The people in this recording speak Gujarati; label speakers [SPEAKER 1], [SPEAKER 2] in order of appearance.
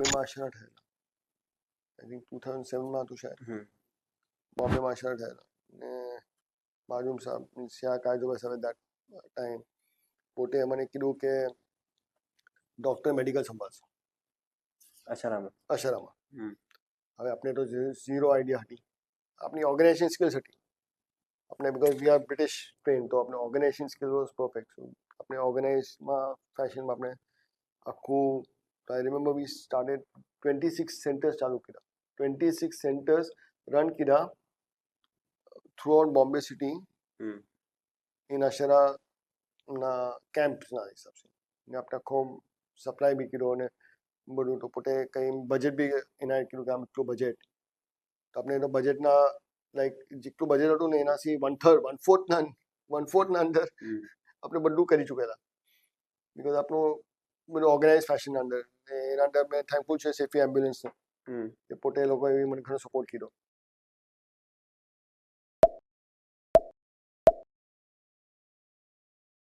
[SPEAKER 1] બોમ્બેમાં આશરા થયેલા. આઈ થિંક 2007માં હતું શાયદ. બોમ્બેમાં આશરા થયેલા ને માલુમ સાહેબ ત્યાં કાયદો બસ હવે દેટ ટાઈમ પોતે મને કીધું કે ડૉક્ટર મેડિકલ સંભાળશે અશરામાં. હવે આપણે તો ઝીરો આઈડિયા હતી. આપણી ઓર્ગેનાઇઝેશન સ્કિલ્સ હતી આપણે, because we are British train, તો આપણે ઓર્ગેનાઇઝેશન સ્કિલ વોઝ પરફેક્ટ. આપણે ઓર્ગેનાઇઝમાં ફેશનમાં આપણે આખું, I remember we started 26 centres ચાલુ કર્યા. 26 સેન્ટર્સ રન કર્યા throughout Bombay city in અશરાના કેમ્પ્સના હિસાબથી. ને આપણે આખો સપ્લાય બી કર્યો અને બધું. તો પોતે કંઈ બજેટ બી એના કર્યું કે આમ એટલું બજેટ, તો આપણે તો બજેટના લાઈક જેટલું બજેટ હતું ને એનાથી 1/4 અંદર આપણે બધું કરી ચૂકેલા. બીકોઝ આપણું બધું ઓર્ગેનાઇઝ ફેશનના અંદર. એના અંદર મેં થેન્કફુલ છે સેફી એમ્બ્યુલન્સને, કે પોતે લોકોએ મને ઘણો સપોર્ટ કર્યો.